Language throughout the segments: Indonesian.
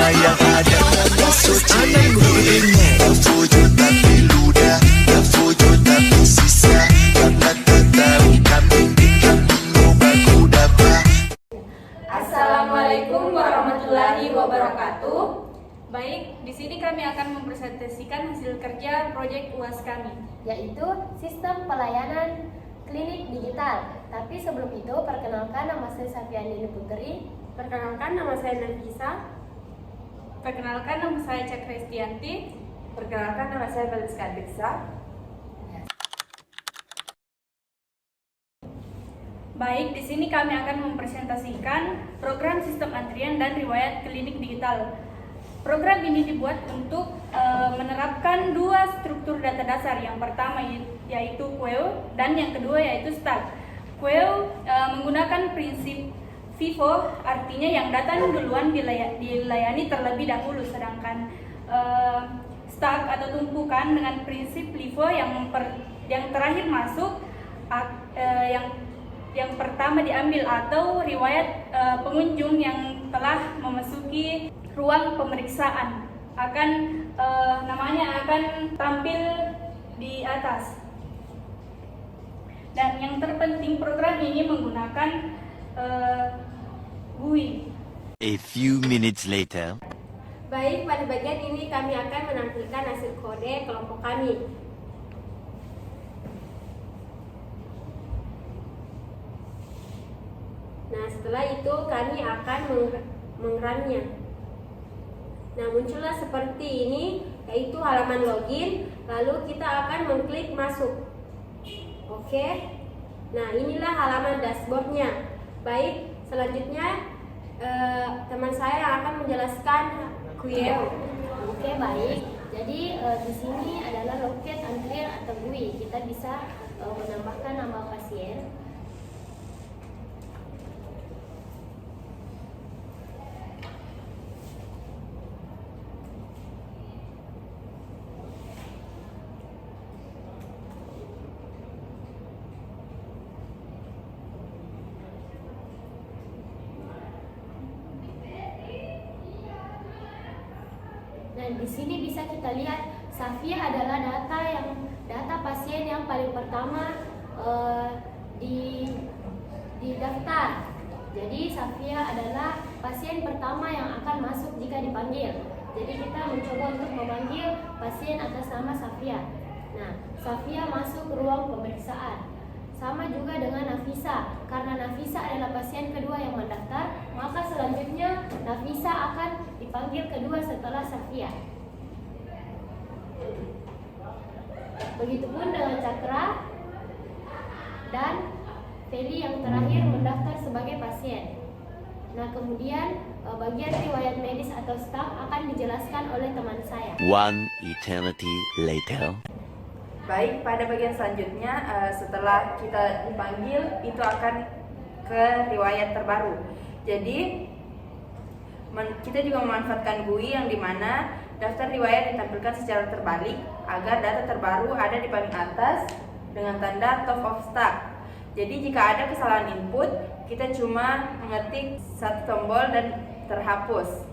yang ada nama Soci. Tak fujo tapi ludah, tak fujo tapi sisa. Karena tak tahu kambing di kambing lomba kuda bah. Assalamualaikum warahmatullahi wabarakatuh. Baik, di sini kami akan mempresentasikan hasil kerja proyek UAS kami, yaitu sistem pelayanan klinik digital. Tapi sebelum itu, perkenalkan nama saya Safiani Putri. Perkenalkan nama saya Nafisa. Perkenalkan nama saya Cakra Estianti. Perkenalkan nama saya Valiska Diksa. Baik, di sini kami akan mempresentasikan program sistem antrian dan riwayat klinik digital. Program ini dibuat untuk menerapkan dua struktur data dasar. Yang pertama yaitu QEO dan yang kedua yaitu STAK. QEO menggunakan prinsip FIFO, artinya yang datang duluan dilayani terlebih dahulu, sedangkan STAK atau tumpukan dengan prinsip LIFO yang terakhir masuk, yang pertama diambil, atau riwayat pengunjung yang telah memasuki ruang pemeriksaan namanya akan tampil di atas. Dan yang terpenting, program ini menggunakan GUI. A few minutes later. Baik, pada bagian ini kami akan menampilkan hasil kode kelompok kami. Nah, setelah itu kami akan mengerunnya. Nah, muncullah seperti ini, yaitu halaman login, lalu kita akan mengklik masuk. Oke. Nah, inilah halaman dashboardnya. Baik, selanjutnya teman saya yang akan menjelaskan QEO. Oke, baik. Jadi di sini adalah loket antrian atau GUI. Kita bisa menambahkan nama pasien. Nah, di sini bisa kita lihat Safia adalah data pasien yang paling pertama di daftar. Jadi Safia adalah pasien pertama yang akan masuk jika dipanggil. Jadi kita mencoba untuk memanggil pasien atas nama Safia. Nah, Safia masuk ke ruang pemeriksaan. Sama juga dengan Nafisa. Karena Nafisa adalah pasien kedua yang mendaftar, maka selanjutnya Nafisa akan dipanggil kedua setelah Safia. Begitupun dengan Cakra dan Feli yang terakhir mendaftar sebagai pasien. Nah, kemudian bagian riwayat medis atau STAK akan dijelaskan oleh teman saya. One eternity later. Baik, pada bagian selanjutnya setelah kita dipanggil itu akan ke riwayat terbaru. Jadi kita juga memanfaatkan GUI yang dimana daftar riwayat ditampilkan secara terbalik agar data terbaru ada di paling atas dengan tanda top of stack. Jadi jika ada kesalahan input, kita cuma mengetik satu tombol dan terhapus.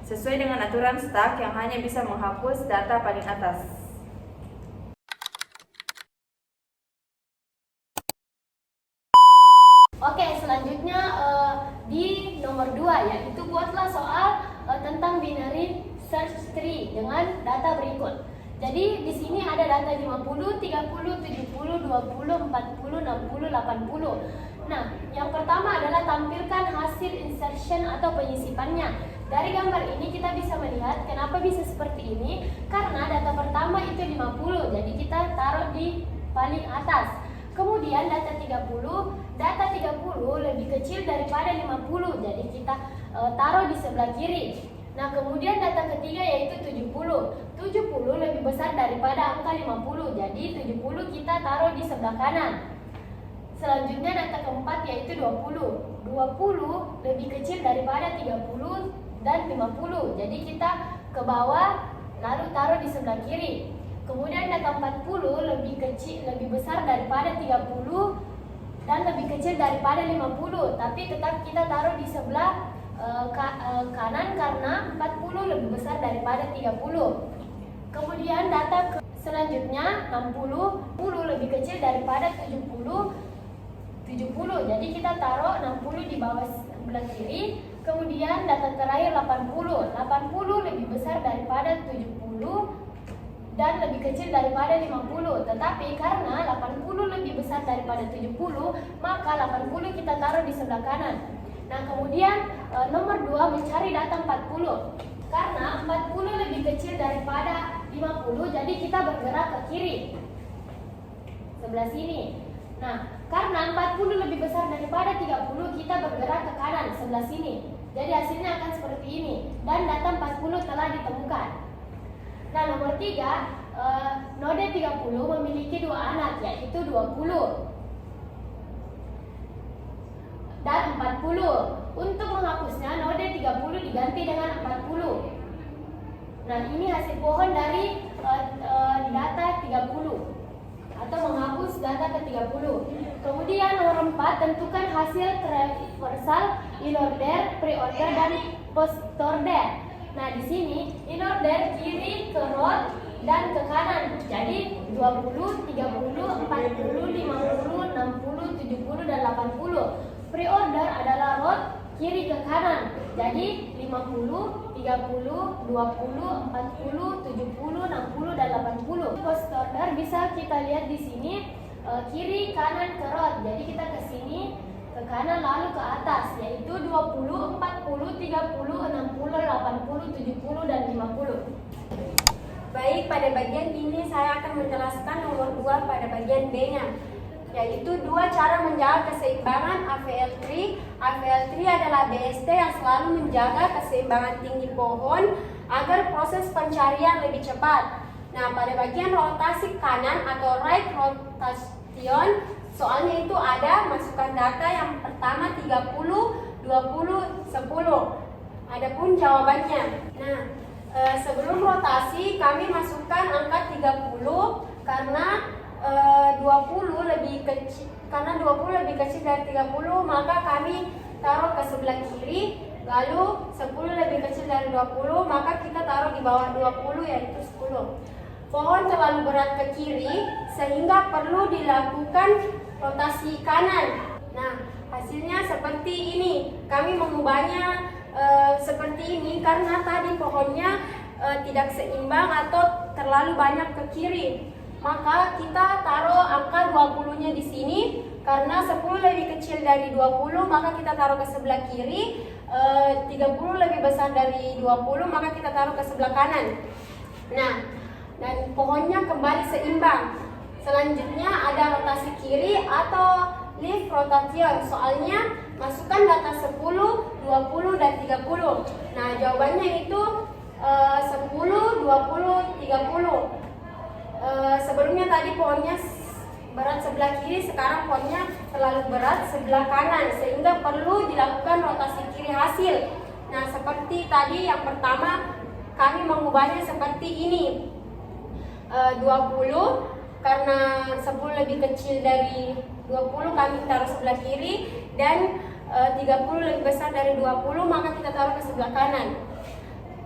Sesuai dengan aturan stack yang hanya bisa menghapus data paling atas. Oke, selanjutnya di nomor 2, yaitu buatlah soal tentang binary search tree dengan data berikut. Jadi di sini ada data 50, 30, 70, 20, 40, 60, 80. Nah, yang pertama adalah tampilkan hasil insertion atau penyisipannya. Dari gambar ini kita bisa melihat kenapa bisa seperti ini, karena data pertama itu 50, jadi kita taruh di paling atas. Kemudian data 30 lebih kecil daripada 50, jadi kita taruh di sebelah kiri. Nah, kemudian data ketiga yaitu 70 lebih besar daripada angka 50, jadi 70 kita taruh di sebelah kanan. Selanjutnya data keempat yaitu 20 lebih kecil daripada 30 dan 50, jadi kita ke bawah lalu taruh di sebelah kiri. Kemudian data 40 lebih besar daripada 30 dan lebih kecil daripada 50, tapi tetap kita taruh di sebelah kanan karena 40 lebih besar daripada 30. Kemudian data selanjutnya 60 lebih kecil daripada 70. Jadi kita taruh 60 di bawah sebelah kiri. Kemudian data terakhir 80 lebih besar daripada 70 dan lebih kecil daripada 50. Tetapi karena 80 lebih besar daripada 70, maka 80 kita taruh di sebelah kanan. Nah, kemudian nomor 2 mencari data 40. Karena 40 lebih kecil daripada 50, jadi kita bergerak ke kiri. Sebelah sini. Nah, karena 40 lebih besar daripada 30, kita bergerak ke kanan sebelah sini. Jadi hasilnya akan seperti ini. Dan data 40 telah ditemukan. Nah, nomor 3, node 30 memiliki 2 anak, yaitu 20 dan 40. Untuk menghapusnya, node 30 diganti dengan 40. Nah, ini hasil pohon dari data 30 atau menghapus data ke 30. Kemudian nomor 4, tentukan hasil traversal, in-order, pre-order, dan post-order. Nah, di sini in-order kiri ke row dan ke kanan. Jadi 20, 30, 40, 50, 60, 70, dan 80. Pre-order adalah row kiri ke kanan. Jadi 50, 30, 20, 40, 70, 60, dan 80. Post order bisa kita lihat di sini kiri kanan ke row. Jadi kita ke sini, ke kanan lalu ke atas, yaitu 20, 40, 30, 60, 80, 70, dan 50. Baik, pada bagian ini saya akan menjelaskan nomor 2 pada bagian B-nya, yaitu 2 cara menjaga keseimbangan AVL3. AVL3 adalah BST yang selalu menjaga keseimbangan tinggi pohon agar proses pencarian lebih cepat. Nah, pada bagian rotasi kanan atau right rotation, soalnya itu ada masukkan data yang pertama 30, 20, 10. Adapun jawabannya. Nah, sebelum rotasi kami masukkan angka 30 karena 20 lebih kecil, karena 20 lebih kecil dari 30, maka kami taruh ke sebelah kiri. Lalu 10 lebih kecil dari 20, maka kita taruh di bawah 20, yaitu 10. Pohon terlalu berat ke kiri sehingga perlu dilakukan rotasi kanan. Nah, hasilnya seperti ini. Kami mengubahnya seperti ini karena tadi pohonnya tidak seimbang atau terlalu banyak ke kiri. Maka kita taruh angka 20-nya di sini. Karena 10 lebih kecil dari 20, maka kita taruh ke sebelah kiri. 30 lebih besar dari 20, maka kita taruh ke sebelah kanan. Nah, dan pohonnya kembali seimbang. Selanjutnya ada rotasi kiri atau leaf rotation. Soalnya masukkan data 10, 20, dan 30. Nah, jawabannya itu 10, 20, 30. Sebelumnya tadi pohonnya berat sebelah kiri, sekarang pohonnya terlalu berat sebelah kanan sehingga perlu dilakukan rotasi kiri hasil. Nah, seperti tadi yang pertama kami mengubahnya seperti ini. 20 karena 10 lebih kecil dari 20 kami taruh sebelah kiri, dan 30 lebih besar dari 20 maka kita taruh ke sebelah kanan.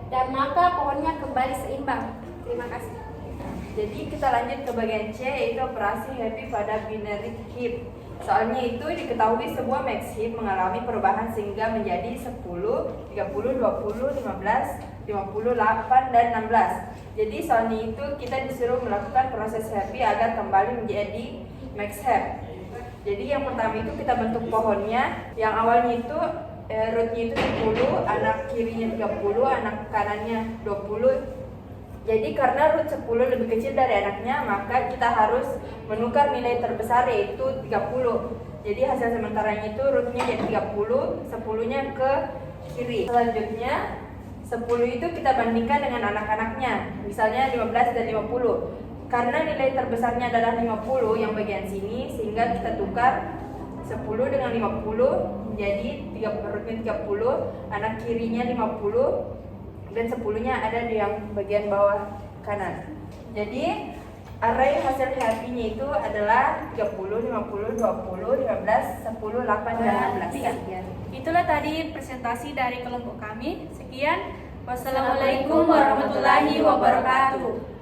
Dan maka pohonnya kembali seimbang. Terima kasih. Jadi kita lanjut ke bagian C, yaitu operasi happy pada binary heap. Soalnya itu diketahui sebuah max heap mengalami perubahan sehingga menjadi 10, 30, 20, 15, 58, dan 16. Jadi soalnya itu kita disuruh melakukan proses happy agar kembali menjadi max heap. Jadi yang pertama itu kita bentuk pohonnya. Yang awalnya itu rootnya itu 10, anak kirinya 30, anak kanannya 20. Jadi karena root 10 lebih kecil dari anaknya, maka kita harus menukar nilai terbesar, yaitu 30. Jadi hasil sementaranya itu rootnya jadi 30, 10-nya ke kiri. Selanjutnya 10 itu kita bandingkan dengan anak-anaknya, misalnya 15 dan 50. Karena nilai terbesarnya adalah 50 yang bagian sini, sehingga kita tukar 10 dengan 50 menjadi rootnya 30, anak kirinya 50, dan 10-nya ada di yang bagian bawah kanan. Jadi array hasil happy-nya itu adalah 30, 50, 20, 15, 10, 8, dan 16. Itulah tadi presentasi dari kelompok kami. Sekian. Wassalamualaikum warahmatullahi wabarakatuh.